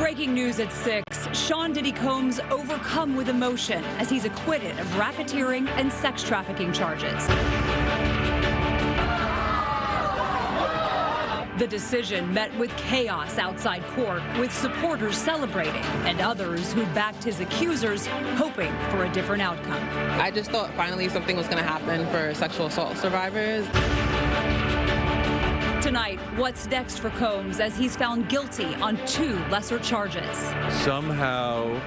Breaking news at 6. Sean Diddy Combs overcome with emotion as he's acquitted of racketeering and sex trafficking charges. The decision met with chaos outside court, with supporters celebrating and others who backed his accusers hoping for a different outcome. I just thought finally something was going to happen for sexual assault survivors. Tonight, what's next for Combs as he's found guilty on 2 lesser charges? Somehow,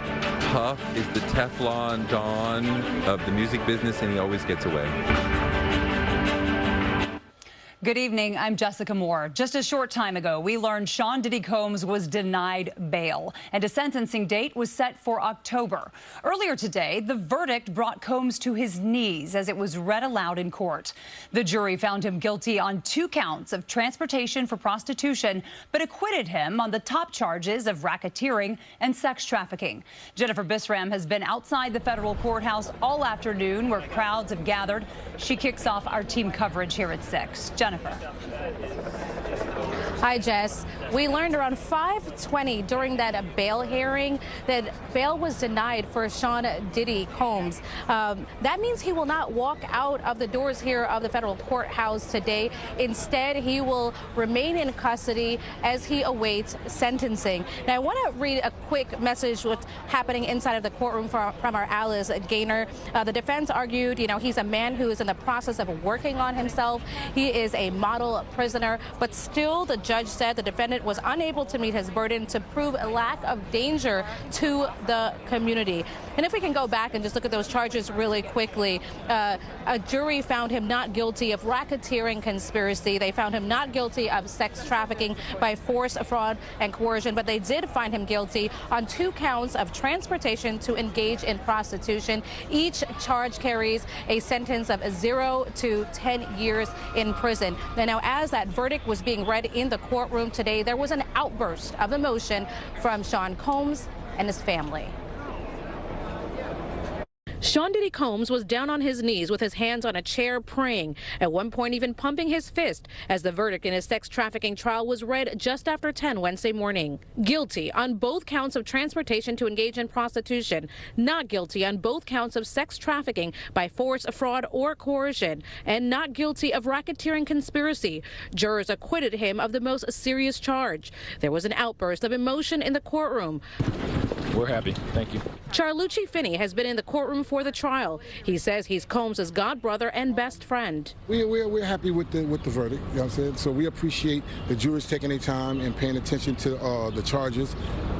Puff is the Teflon Don of the music business, and he always gets away. Good evening, I'm Jessica Moore. Just a short time ago, we learned Sean Diddy Combs was denied bail, and a sentencing date was set for October. Earlier today, the verdict brought Combs to his knees as it was read aloud in court. The jury found him guilty on 2 counts of transportation for prostitution, but acquitted him on the top charges of racketeering and sex trafficking. Jennifer Bisram has been outside the federal courthouse all afternoon where crowds have gathered. She kicks off our team coverage here at 6. Jennifer. Hi, Jess. We learned around 5:20 during that bail hearing that bail was denied for Sean Diddy Combs. That means he will not walk out of the doors here of the federal courthouse today. Instead, he will remain in custody as he awaits sentencing. Now, I want to read a quick message what's happening inside of the courtroom from our Alice Gainer. The defense argued, he's a man who is in the process of working on himself. He is a model prisoner, but still the judge said the defendant was unable to meet his burden to prove a lack of danger to the community. And if we can go back and just look at those charges really quickly, a jury found him not guilty of racketeering conspiracy. They found him not guilty of sex trafficking by force, fraud, and coercion, but they did find him guilty on 2 counts of transportation to engage in prostitution. Each charge carries a sentence of 0 to 10 years in prison. And now, as that verdict was being read in the courtroom today, there was an outburst of emotion from Sean Combs and his family. Sean Diddy Combs was down on his knees with his hands on a chair praying, at one point even pumping his fist as the verdict in his sex trafficking trial was read just after 10 Wednesday morning. Guilty on both counts of transportation to engage in prostitution, not guilty on both counts of sex trafficking by force, fraud, or coercion, and not guilty of racketeering conspiracy. Jurors acquitted him of the most serious charge. There was an outburst of emotion in the courtroom. We're happy. Thank you. Charlucci Finney has been in the courtroom for the trial. He says he's Combs' godbrother and best friend. We're happy with the verdict, you know what I'm saying? So we appreciate the jurors taking their time and paying attention to the charges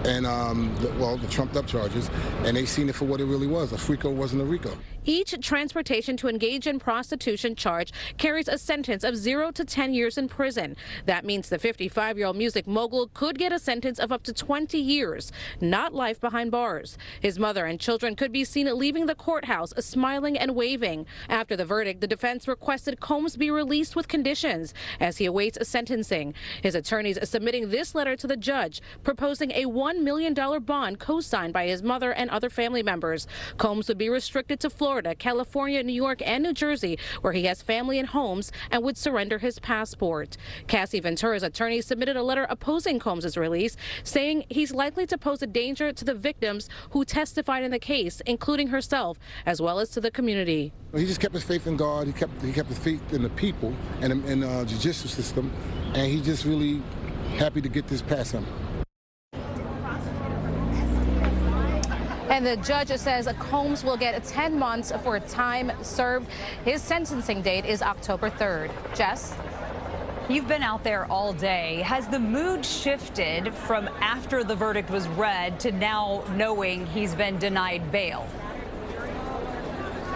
and, the trumped up charges, and they seen it for what it really was. A FRICO wasn't a RICO. Each transportation to engage in prostitution charge carries a sentence of 0 to 10 years in prison. That means the 55-year-old music mogul could get a sentence of up to 20 years, not life behind bars. His mother and children could be seen leaving the courthouse smiling and waving. After the verdict, the defense requested Combs be released with conditions as he awaits sentencing. His attorneys submitting this letter to the judge, proposing a $1 million bond co-signed by his mother and other family members. Combs would be restricted to Florida, California, New York, and New Jersey, where he has family and homes, and would surrender his passport. Cassie Ventura's attorney submitted a letter opposing Combs' release, saying he's likely to pose a danger to the victims who testified in the case, including herself, as well as to the community. He just kept his faith in God. He kept his faith in the people and in the judicial system, and he just really happy to get this past him. And the judge says Combs will get 10 months for time served. His sentencing date is October 3rd. Jess? You've been out there all day. Has the mood shifted from after the verdict was read to now knowing he's been denied bail?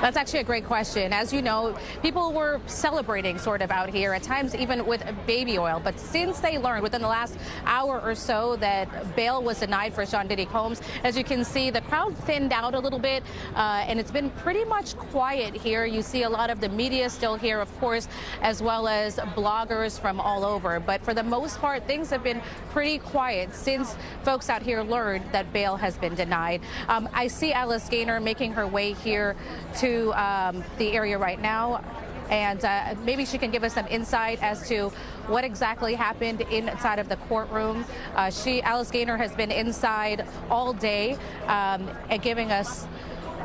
That's actually a great question. As you know, people were celebrating sort of out here, at times even with baby oil. But since they learned within the last hour or so that bail was denied for Sean Diddy Combs, as you can see, the crowd thinned out a little bit, and it's been pretty much quiet here. You see a lot of the media still here, of course, as well as bloggers from all over. But for the most part, things have been pretty quiet since folks out here learned that bail has been denied. I see Alice Gainer making her way here to the area right now. and maybe she can give us some insight as to what exactly happened inside of the courtroom. Alice Gainer has been inside all day and giving us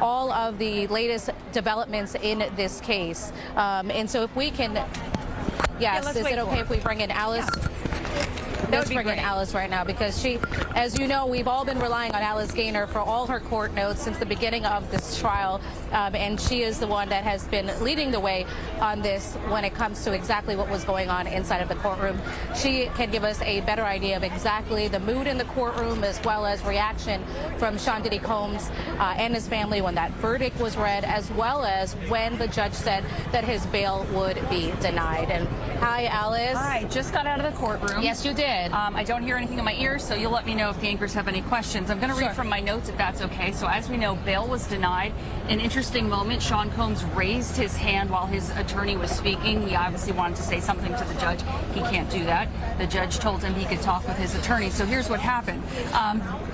all of the latest developments in this case. And so if we can, yes, is it okay if we bring in Alice? Yeah. Let's bring in Alice right now, because she, as you know, we've all been relying on Alice Gainer for all her court notes since the beginning of this trial, and she is the one that has been leading the way on this when it comes to exactly what was going on inside of the courtroom. She can give us a better idea of exactly the mood in the courtroom, as well as reaction from Sean Diddy Combs and his family when that verdict was read, as well as when the judge said that his bail would be denied. And hi, Alice. Hi, just got out of the courtroom. Yes, you did. I don't hear anything in my ears, so you'll let me know if the anchors have any questions. I'm going to read from my notes if that's okay. So as we know, bail was denied. An interesting moment, Sean Combs raised his hand while his attorney was speaking. He obviously wanted to say something to the judge. He can't do that. The judge told him he could talk with his attorney. So here's what happened.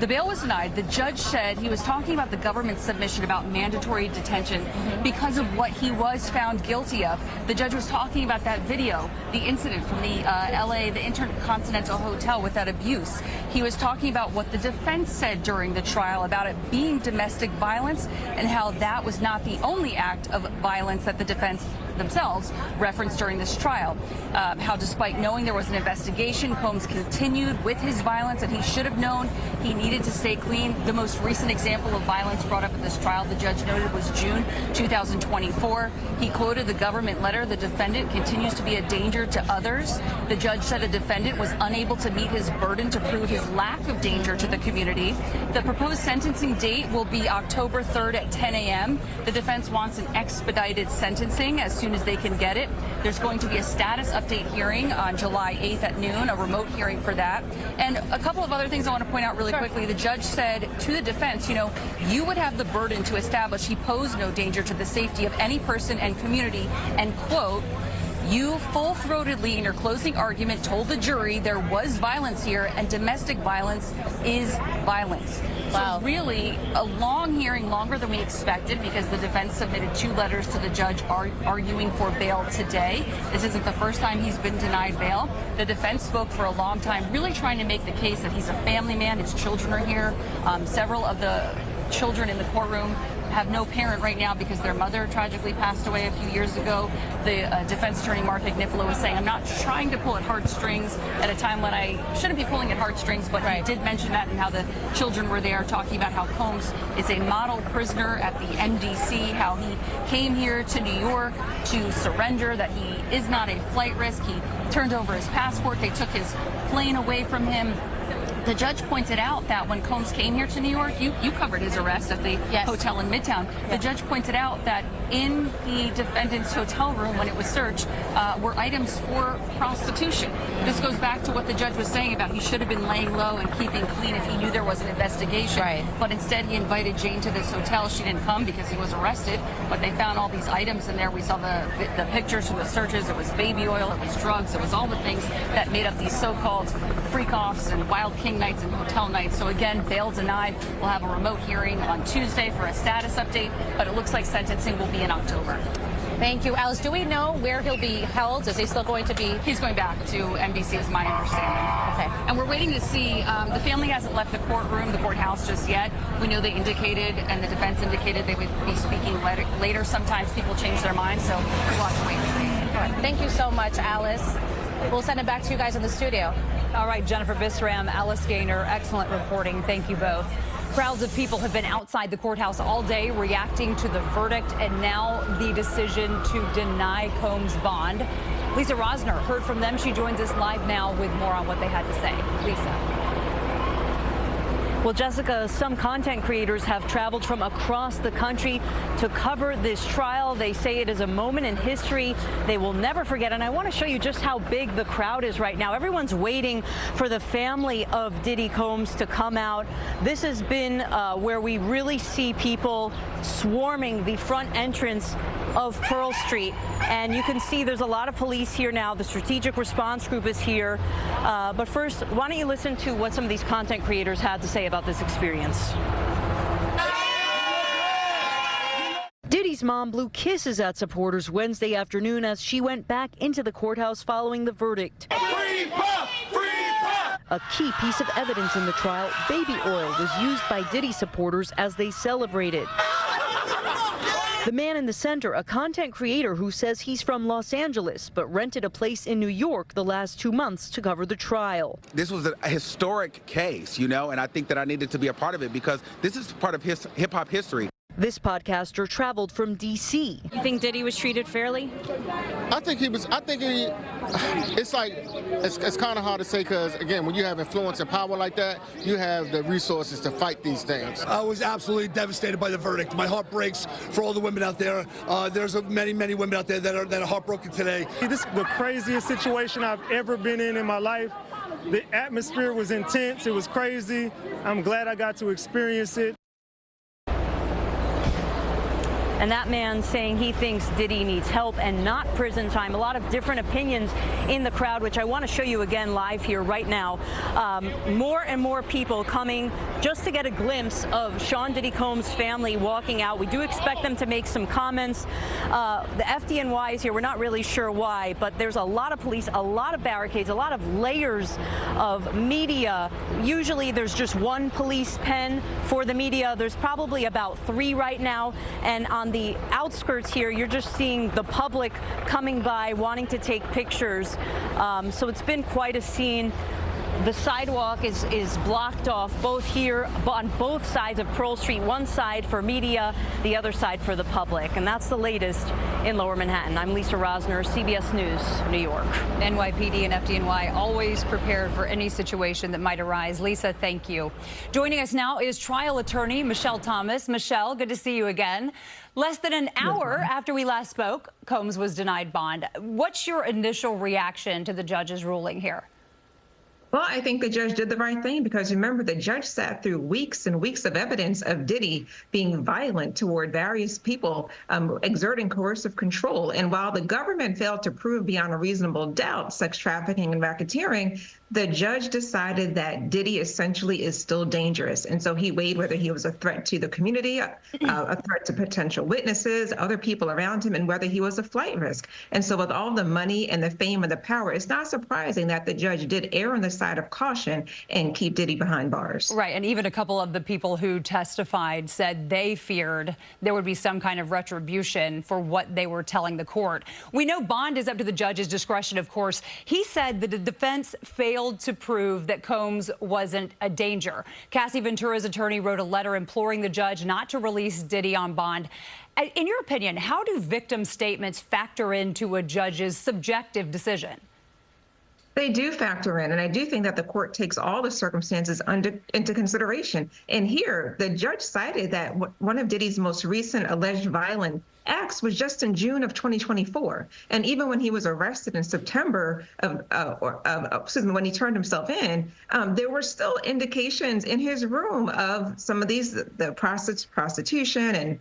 The bail was denied. The judge said he was talking about the government's submission about mandatory detention because of what he was found guilty of. The judge was talking about that video, the incident from the LA, the Intercontinental Hotel with that abuse. He was talking about what the defense said during the trial about it being domestic violence and how that was not the only act of violence that the defense themselves referenced during this trial. How despite knowing there was an investigation, Combs continued with his violence, and he should have known he needed to stay clean. The most recent example of violence brought up in this trial, the judge noted, was June 2024. He quoted the government letter, "The defendant continues to be a danger to others." The judge said the defendant was unable to meet his burden to prove his lack of danger to the community. The proposed sentencing date will be October 3rd at 10 a.m. The defense wants an expedited sentencing as soon as they can get it. There's going to be a status update hearing on July 8th at noon, a remote hearing for that. And a couple of other things I want to point out really quickly. The judge said to the defense, you would have the burden to establish he posed no danger to the safety of any person and community, and quote, "You full-throatedly in your closing argument told the jury there was violence here, and domestic violence is violence." Wow. So really a long hearing, longer than we expected, because the defense submitted 2 letters to the judge arguing for bail today. This isn't the first time he's been denied bail. The defense spoke for a long time, really trying to make the case that he's a family man. His children are here. Several of the children in the courtroom have no parent right now because their mother tragically passed away a few years ago. The defense attorney, Mark Agnifilo, was saying, "I'm not trying to pull at heartstrings at a time when I shouldn't be pulling at heartstrings," but he did mention that and how the children were there, talking about how Combs is a model prisoner at the MDC, how he came here to New York to surrender, that he is not a flight risk. He turned over his passport. They took his plane away from him. The judge pointed out that when Combs came here to New York, you covered his arrest at the hotel in Midtown. The judge pointed out that in the defendant's hotel room, when it was searched, were items for prostitution. This goes back to what the judge was saying about he should have been laying low and keeping clean if he knew there was an investigation. But instead, he invited Jane to this hotel. She didn't come because he was arrested, but they found all these items in there. We saw the pictures from the searches. It was baby oil, it was drugs, it was all the things that made up these so-called freak-offs and wild king nights and hotel nights. So again, bail denied. We'll have a remote hearing on Tuesday for a status update, but it looks like sentencing will be in October. Thank you, Alice. Do we know where he'll be held? Is he still going to be? He's going back to MDC, is my understanding. Okay. And we're waiting to see. The family hasn't left the courtroom, the courthouse just yet. We know they indicated, and the defense indicated they would be speaking later. Sometimes people change their minds, so we'll have to wait and see. All right. Thank you so much, Alice. We'll send it back to you guys in the studio. All right, Jennifer Bisram, Alice Gainer, excellent reporting. Thank you both. Crowds of people have been outside the courthouse all day reacting to the verdict and now the decision to deny Combs' bond. Lisa Rozner heard from them. She joins us live now with more on what they had to say. Lisa. Well, Jessica, some content creators have traveled from across the country to cover this trial. They say it is a moment in history they will never forget. And I want to show you just how big the crowd is right now. Everyone's waiting for the family of Diddy Combs to come out. This has been where we really see people swarming the front entrance of Pearl Street. And you can see there's a lot of police here now. The strategic response group is here. But first, why don't you listen to what some of these content creators had to say about this experience. Diddy's Diddy's mom blew kisses at supporters Wednesday afternoon as she went back into the courthouse following the verdict. Free Puff! Free Puff! A key piece of evidence in the trial, baby oil was used by Diddy supporters as they celebrated. The man in the center, a content creator who says he's from Los Angeles, but rented a place in New York the last 2 months to cover the trial. This was a historic case, you know, and I think that I needed to be a part of it because this is part of hip-hop history. This podcaster traveled from D.C. You think Diddy was treated fairly? It's kind of hard to say because, again, when you have influence and power like that, you have the resources to fight these things. I was absolutely devastated by the verdict. My heart breaks for all the women out there. There's many women out there that are heartbroken today. This is the craziest situation I've ever been in my life. The atmosphere was intense. It was crazy. I'm glad I got to experience it. And that man saying he thinks Diddy needs help and not prison time. A lot of different opinions in the crowd, which I want to show you again live here right now. More and more people coming just to get a glimpse of Sean Diddy Combs' family walking out. We do expect them to make some comments. The FDNY is here. We're not really sure why, but there's a lot of police, a lot of barricades, a lot of layers of media. Usually there's just one police pen for the media. There's probably about 3 right now. And on the outskirts here, you're just seeing the public coming by, wanting to take pictures. So it's been quite a scene. The sidewalk is blocked off both here on both sides of Pearl Street, one side for media, the other side for the public. And that's the latest in Lower Manhattan. I'm Lisa Rozner, CBS News, New York. NYPD and FDNY always prepared for any situation that might arise. Lisa, thank you. Joining us now is trial attorney Michelle Thomas. Michelle, good to see you again. Less than an hour after we last spoke, Combs was denied bond. What's your initial reaction to the judge's ruling here? Well, I think the judge did the right thing because remember, the judge sat through weeks and weeks of evidence of Diddy being violent toward various people, exerting coercive control. And while the government failed to prove beyond a reasonable doubt sex trafficking and racketeering, the judge decided that Diddy essentially is still dangerous. And so he weighed whether he was a threat to the community, a threat to potential witnesses, other people around him, and whether he was a flight risk. And so with all the money and the fame and the power, it's not surprising that the judge did err on the side of caution and keep Diddy behind bars. Right. And even a couple of the people who testified said they feared there would be some kind of retribution for what they were telling the court. We know bond is up to the judge's discretion, of course. He said that the defense failed to prove that Combs wasn't a danger. Cassie Ventura's attorney wrote a letter imploring the judge not to release Diddy on bond. In your opinion, how do victim statements factor into a judge's subjective decision? They do factor in, and I do think that the court takes all the circumstances into consideration. And here, the judge cited that one of Diddy's most recent alleged violent acts was just in June of 2024. And even when he was arrested in September when he turned himself in, there were still indications in his room of some of these, the prostitution and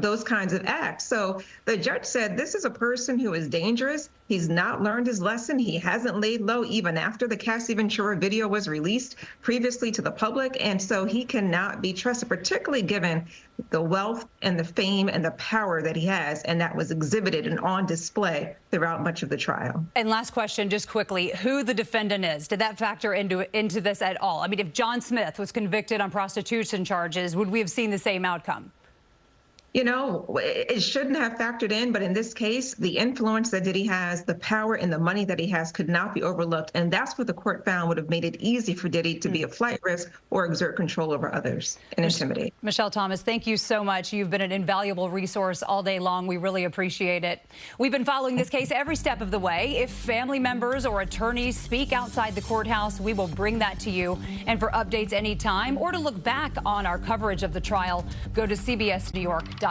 those kinds of acts. So the judge said, this is a person who is dangerous. He's not learned his lesson. He hasn't laid low even after the Cassie Ventura video was released previously to the public. And so he cannot be trusted, particularly given the wealth and the fame and the power that he has. And that was exhibited and on display throughout much of the trial. And last question, just quickly, who the defendant is. Did that factor into this at all? I mean, if John Smith was convicted on prostitution charges, would we have seen the same outcome? It shouldn't have factored in, but in this case, the influence that Diddy has, the power and the money that he has could not be overlooked. And that's what the court found would have made it easy for Diddy to be a flight risk or exert control over others and intimidate. Michelle Thomas, thank you so much. You've been an invaluable resource all day long. We really appreciate it. We've been following this case every step of the way. If family members or attorneys speak outside the courthouse, we will bring that to you. And for updates anytime or to look back on our coverage of the trial, go to CBSNewYork.com.